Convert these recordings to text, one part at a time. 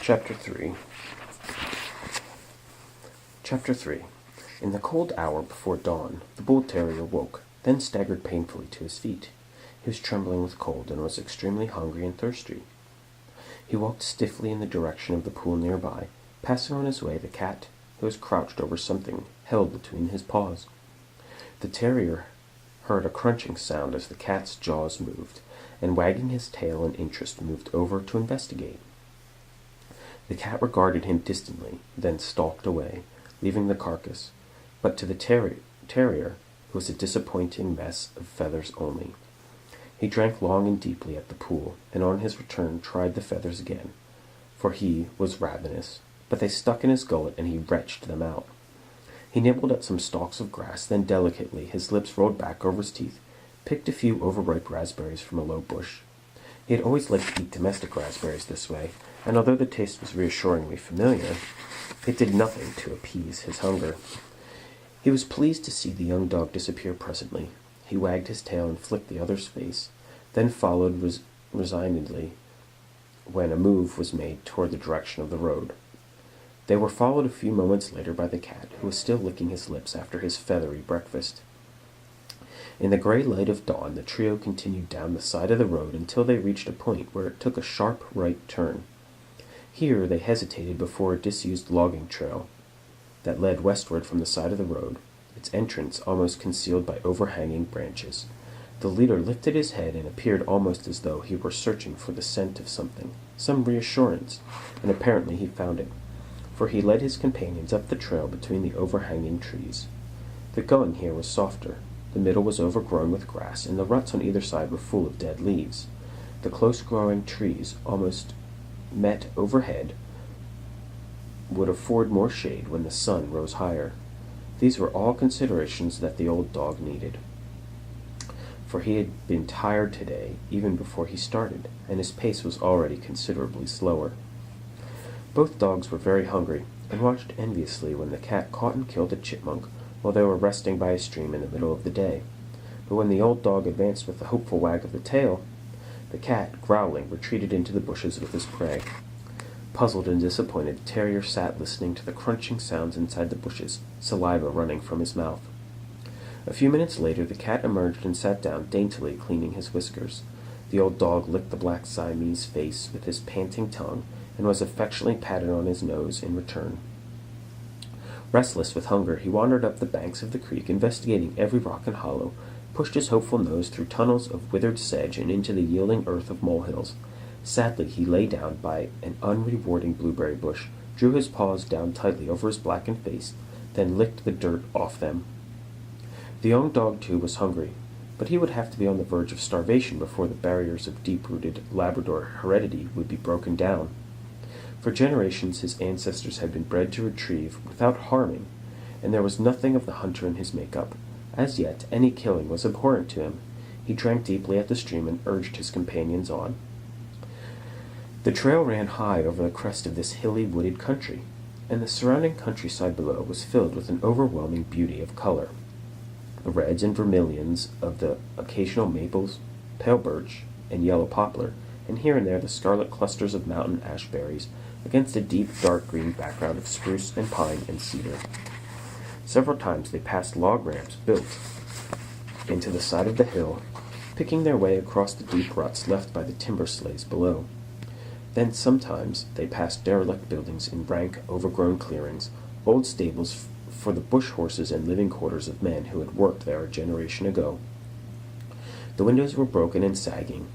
Chapter 3 Chapter 3 In the cold hour before dawn, the bull terrier woke, then staggered painfully to his feet. He was trembling with cold and was extremely hungry and thirsty. He walked stiffly in the direction of the pool nearby, passing on his way the cat, who was crouched over something held between his paws. The terrier heard a crunching sound as the cat's jaws moved, and wagging his tail in interest moved over to investigate. The cat regarded him distantly, then stalked away, leaving the carcass, but to the terrier it was a disappointing mess of feathers only. He drank long and deeply at the pool, and on his return tried the feathers again, for he was ravenous, but they stuck in his gullet and he retched them out. He nibbled at some stalks of grass, then delicately, his lips rolled back over his teeth, picked a few overripe raspberries from a low bush. He had always liked to eat domestic raspberries this way, and although the taste was reassuringly familiar, it did nothing to appease his hunger. He was pleased to see the young dog disappear presently. He wagged his tail and flicked the other's face, then followed resignedly when a move was made toward the direction of the road. They were followed a few moments later by the cat, who was still licking his lips after his feathery breakfast. In the gray light of dawn, the trio continued down the side of the road until they reached a point where it took a sharp right turn. Here they hesitated before a disused logging trail that led westward from the side of the road, its entrance almost concealed by overhanging branches. The leader lifted his head and appeared almost as though he were searching for the scent of something, some reassurance, and apparently he found it, for he led his companions up the trail between the overhanging trees. The going here was softer. The middle was overgrown with grass, and the ruts on either side were full of dead leaves. The close-growing trees almost met overhead would afford more shade when the sun rose higher. These were all considerations that the old dog needed, for he had been tired today even before he started, and his pace was already considerably slower. Both dogs were very hungry, and watched enviously when the cat caught and killed a chipmunk while they were resting by a stream in the middle of the day. But when the old dog advanced with a hopeful wag of the tail, the cat, growling, retreated into the bushes with his prey. Puzzled and disappointed, the terrier sat listening to the crunching sounds inside the bushes, saliva running from his mouth. A few minutes later, the cat emerged and sat down, daintily cleaning his whiskers. The old dog licked the black Siamese face with his panting tongue, and was affectionately patted on his nose in return. Restless with hunger, he wandered up the banks of the creek, investigating every rock and hollow, pushed his hopeful nose through tunnels of withered sedge and into the yielding earth of molehills. Sadly, he lay down by an unrewarding blueberry bush, drew his paws down tightly over his blackened face, then licked the dirt off them. The young dog, too, was hungry, but he would have to be on the verge of starvation before the barriers of deep-rooted Labrador heredity would be broken down. For generations his ancestors had been bred to retrieve without harming, and there was nothing of the hunter in his make-up. As yet, any killing was abhorrent to him. He drank deeply at the stream and urged his companions on. The trail ran high over the crest of this hilly, wooded country, and the surrounding countryside below was filled with an overwhelming beauty of color. The reds and vermilions of the occasional maples, pale birch, and yellow poplar, and here and there the scarlet clusters of mountain ashberries, against a deep dark green background of spruce and pine and cedar. Several times they passed log ramps built into the side of the hill, picking their way across the deep ruts left by the timber sleighs below. Then sometimes they passed derelict buildings in rank, overgrown clearings, old stables for the bush horses and living quarters of men who had worked there a generation ago. The windows were broken and sagging,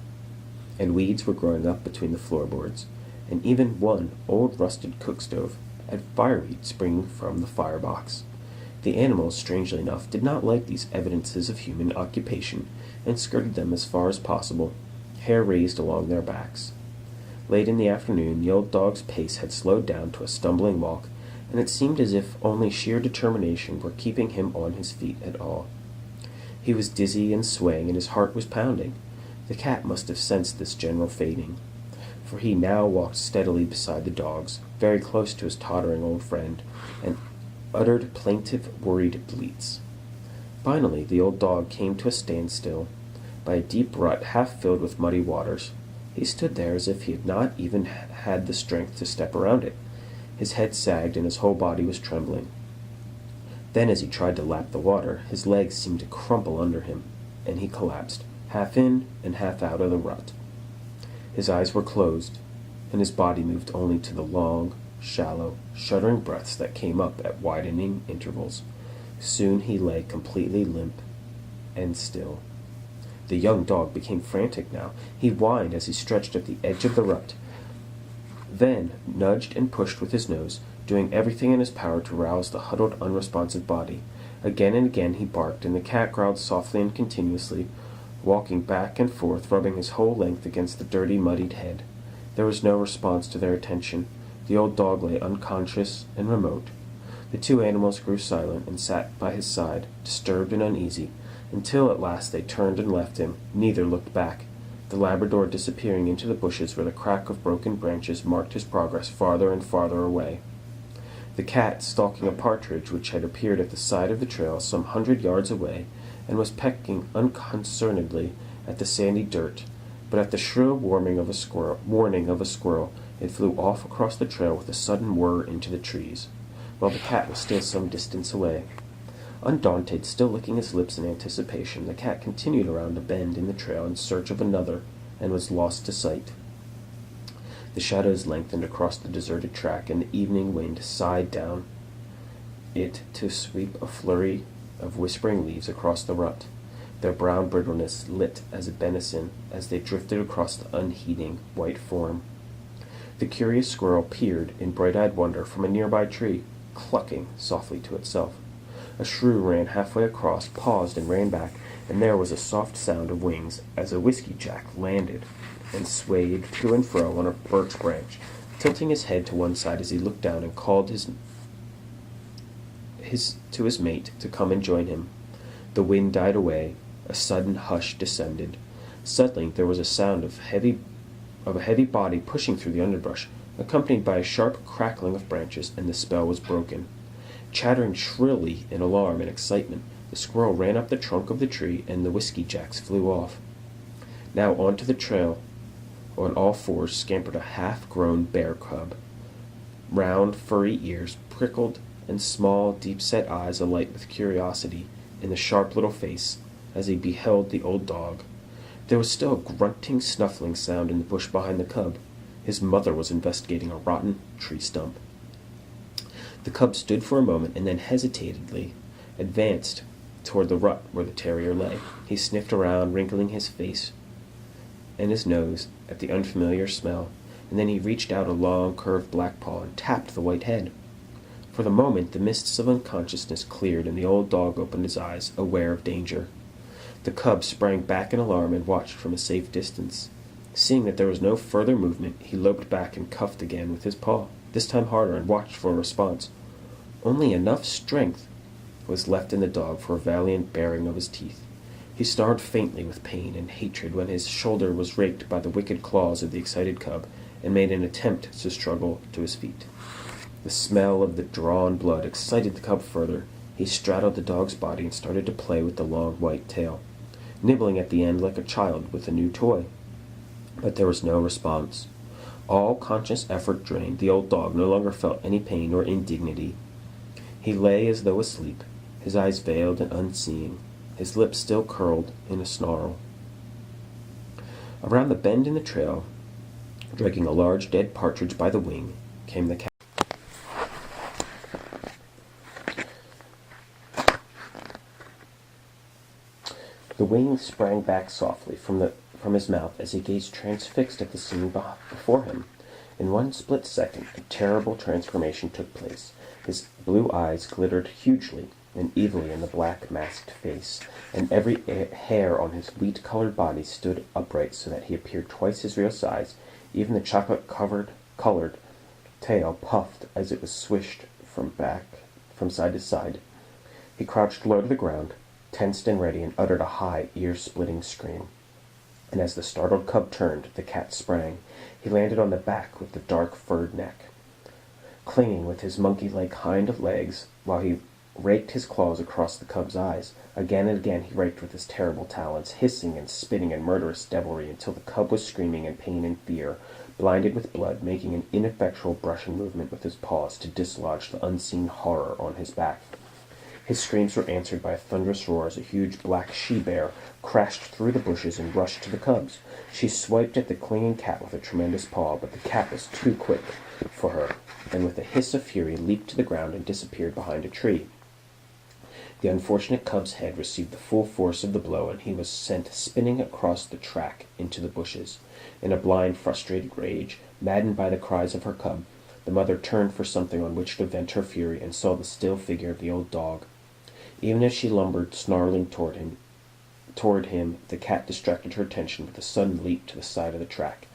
and weeds were growing up between the floorboards, and even one old rusted cook stove had fireweed springing from the firebox. The animals, strangely enough, did not like these evidences of human occupation, and skirted them as far as possible, hair raised along their backs. Late in the afternoon, the old dog's pace had slowed down to a stumbling walk, and it seemed as if only sheer determination were keeping him on his feet at all. He was dizzy and swaying, and his heart was pounding. The cat must have sensed this general fading, for he now walked steadily beside the dogs, very close to his tottering old friend, and uttered plaintive, worried bleats. Finally, the old dog came to a standstill by a deep rut half filled with muddy waters. He stood there as if he had not even had the strength to step around it. His head sagged and his whole body was trembling. Then, as he tried to lap the water, his legs seemed to crumple under him, and he collapsed, half in and half out of the rut. His eyes were closed, and his body moved only to the long, shallow, shuddering breaths that came up at widening intervals. Soon he lay completely limp and still. The young dog became frantic now. He whined as he stretched at the edge of the rut, then nudged and pushed with his nose, doing everything in his power to rouse the huddled, unresponsive body. Again and again he barked, and the cat growled softly and continuously, walking back and forth, rubbing his whole length against the dirty, muddied head. There was no response to their attention. The old dog lay unconscious and remote. The two animals grew silent and sat by his side, disturbed and uneasy, until at last they turned and left him. Neither looked back, the Labrador disappearing into the bushes where the crack of broken branches marked his progress farther and farther away. The cat, stalking a partridge which had appeared at the side of the trail some 100 yards away, and was pecking unconcernedly at the sandy dirt, but at the shrill warning of a squirrel, it flew off across the trail with a sudden whir into the trees, while the cat was still some distance away. Undaunted, still licking his lips in anticipation, the cat continued around a bend in the trail in search of another, and was lost to sight. The shadows lengthened across the deserted track, and the evening wind sighed down it to sweep a flurry of whispering leaves across the rut, their brown brittleness lit as a benison as they drifted across the unheeding white form. The curious squirrel peered in bright-eyed wonder from a nearby tree, clucking softly to itself. A shrew ran halfway across, paused, and ran back, and there was a soft sound of wings as a whiskey-jack landed and swayed to and fro on a birch branch, tilting his head to one side as he looked down and called to his mate to come and join him. The wind died away. A sudden hush descended. Suddenly there was a sound of a heavy body pushing through the underbrush, accompanied by a sharp crackling of branches, and the spell was broken. Chattering shrilly in alarm and excitement, the squirrel ran up the trunk of the tree, and the whiskey-jacks flew off. Now onto the trail, on all fours, scampered a half-grown bear cub. Round, furry ears, prickled, and small, deep-set eyes alight with curiosity in the sharp little face as he beheld the old dog. There was still a grunting, snuffling sound in the bush behind the cub. His mother was investigating a rotten tree stump. The cub stood for a moment and then hesitantly advanced toward the rut where the terrier lay. He sniffed around, wrinkling his face and his nose at the unfamiliar smell, and then he reached out a long, curved black paw and tapped the white head. For the moment the mists of unconsciousness cleared, and the old dog opened his eyes, aware of danger. The cub sprang back in alarm and watched from a safe distance. Seeing that there was no further movement, he loped back and cuffed again with his paw, this time harder, and watched for a response. Only enough strength was left in the dog for a valiant baring of his teeth. He snarled faintly with pain and hatred when his shoulder was raked by the wicked claws of the excited cub, and made an attempt to struggle to his feet. The smell of the drawn blood excited the cub further. He straddled the dog's body and started to play with the long white tail, nibbling at the end like a child with a new toy. But there was no response. All conscious effort drained, the old dog no longer felt any pain or indignity. He lay as though asleep, his eyes veiled and unseeing, his lips still curled in a snarl. Around the bend in the trail, dragging a large dead partridge by the wing, came the cat. The wing sprang back softly from his mouth as he gazed transfixed at the scene before him. In one split second, a terrible transformation took place. His blue eyes glittered hugely and evilly in the black masked face, and every hair on his wheat-colored body stood upright so that he appeared twice his real size. Even the chocolate-colored tail puffed as it was swished from side to side. He crouched low to the ground, tensed and ready, and uttered a high, ear-splitting scream. And as the startled cub turned, the cat sprang. He landed on the back with the dark furred neck, clinging with his monkey-like hind legs while he raked his claws across the cub's eyes. Again and again he raked with his terrible talons, hissing and spitting in murderous devilry until the cub was screaming in pain and fear, blinded with blood, making an ineffectual brushing movement with his paws to dislodge the unseen horror on his back. His screams were answered by a thunderous roar as a huge black she-bear crashed through the bushes and rushed to the cubs. She swiped at the clinging cat with a tremendous paw, but the cat was too quick for her, and with a hiss of fury leaped to the ground and disappeared behind a tree. The unfortunate cub's head received the full force of the blow, and he was sent spinning across the track into the bushes. In a blind, frustrated rage, maddened by the cries of her cub, the mother turned for something on which to vent her fury, and saw the still figure of the old dog. Even as she lumbered, snarling toward him, the cat distracted her attention with a sudden leap to the side of the track.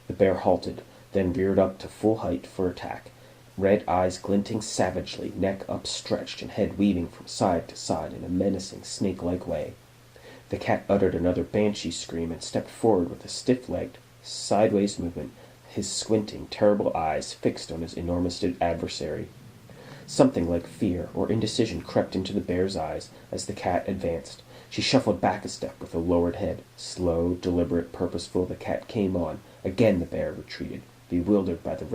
The bear halted, then reared up to full height for attack, red eyes glinting savagely, neck upstretched, and head weaving from side to side in a menacing, snake-like way. The cat uttered another banshee scream and stepped forward with a stiff-legged, sideways movement, his squinting, terrible eyes fixed on his enormous adversary. Something like fear or indecision crept into the bear's eyes as the cat advanced. She shuffled back a step with a lowered head. Slow, deliberate, purposeful, the cat came on. Again the bear retreated, bewildered by the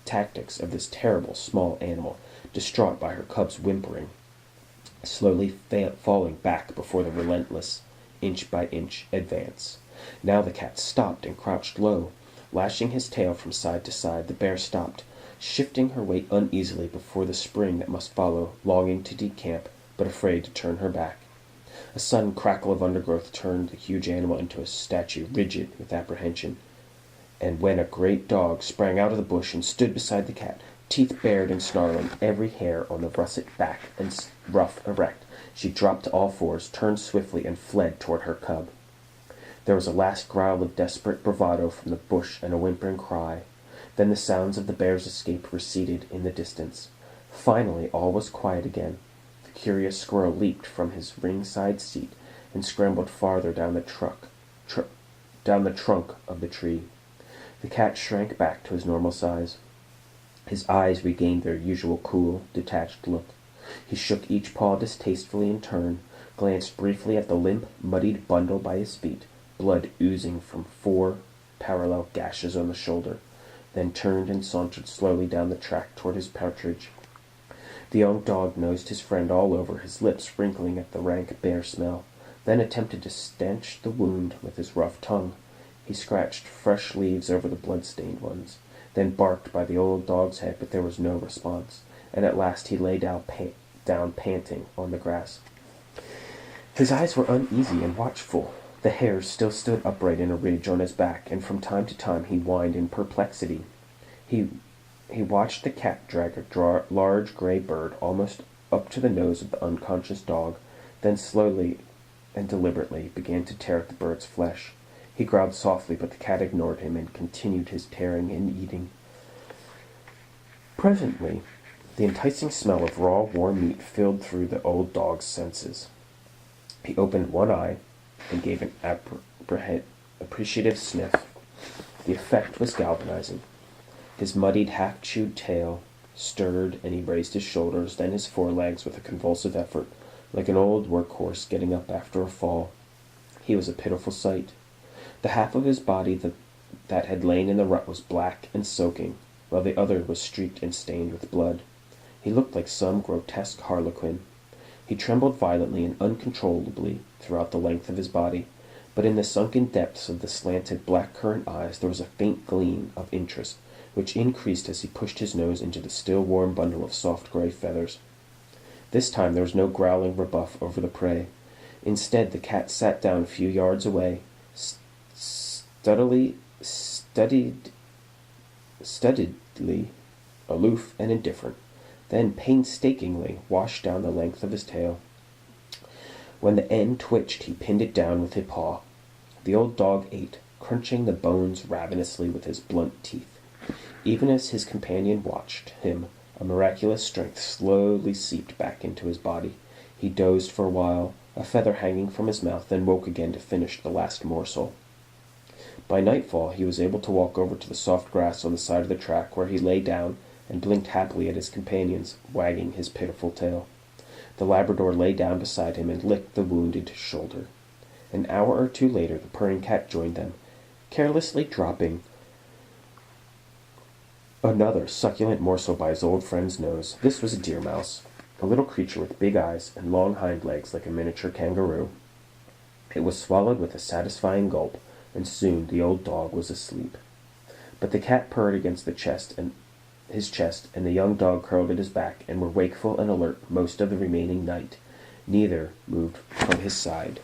tactics of this terrible small animal, distraught by her cub's whimpering, slowly falling back before the relentless, inch-by-inch advance. Now the cat stopped and crouched low. Lashing his tail from side to side, the bear stopped, shifting her weight uneasily before the spring that must follow, longing to decamp, but afraid to turn her back. A sudden crackle of undergrowth turned the huge animal into a statue, rigid with apprehension, and when a great dog sprang out of the bush and stood beside the cat, teeth bared and snarling, every hair on the russet back and ruff erect, she dropped to all fours, turned swiftly, and fled toward her cub. There was a last growl of desperate bravado from the bush and a whimpering cry. Then the sounds of the bear's escape receded in the distance. Finally all was quiet again. The curious squirrel leaped from his ringside seat and scrambled farther down the trunk of the tree. The cat shrank back to his normal size. His eyes regained their usual cool, detached look. He shook each paw distastefully in turn, glanced briefly at the limp, muddied bundle by his feet, blood oozing from 4 parallel gashes on the shoulder, then turned and sauntered slowly down the track toward his partridge. The young dog nosed his friend all over, his lips wrinkling at the rank bear smell, then attempted to stanch the wound with his rough tongue. He scratched fresh leaves over the blood-stained ones, then barked by the old dog's head, but there was no response, and at last he lay down panting on the grass. His eyes were uneasy and watchful. The hairs still stood upright in a ridge on his back, and from time to time he whined in perplexity. He watched the cat drag a large gray bird almost up to the nose of the unconscious dog, then slowly and deliberately began to tear at the bird's flesh. He growled softly, but the cat ignored him and continued his tearing and eating. Presently, the enticing smell of raw, warm meat filled through the old dog's senses. He opened one eye and gave an appreciative sniff. The effect was galvanizing. His muddied, half-chewed tail stirred, and he raised his shoulders, then his forelegs with a convulsive effort, like an old work-horse getting up after a fall. He was a pitiful sight. The half of his body that had lain in the rut was black and soaking, while the other was streaked and stained with blood. He looked like some grotesque harlequin. He trembled violently and uncontrollably throughout the length of his body, but in the sunken depths of the slanted black-currant eyes there was a faint gleam of interest, which increased as he pushed his nose into the still warm bundle of soft gray feathers. This time there was no growling rebuff over the prey. Instead, the cat sat down a few yards away, studiedly aloof and indifferent, then painstakingly washed down the length of his tail. When the end twitched, he pinned it down with a paw. The old dog ate, crunching the bones ravenously with his blunt teeth. Even as his companion watched him, a miraculous strength slowly seeped back into his body. He dozed for a while, a feather hanging from his mouth, then woke again to finish the last morsel. By nightfall he was able to walk over to the soft grass on the side of the track, where he lay down and blinked happily at his companions, wagging his pitiful tail. The Labrador lay down beside him and licked the wounded shoulder. An hour or two later the purring cat joined them, carelessly dropping another succulent morsel by his old friend's nose. This was a deer mouse, a little creature with big eyes and long hind legs like a miniature kangaroo. It was swallowed with a satisfying gulp, and soon the old dog was asleep. But the cat purred against his chest, and the young dog curled at his back, and were wakeful and alert most of the remaining night. Neither moved from his side.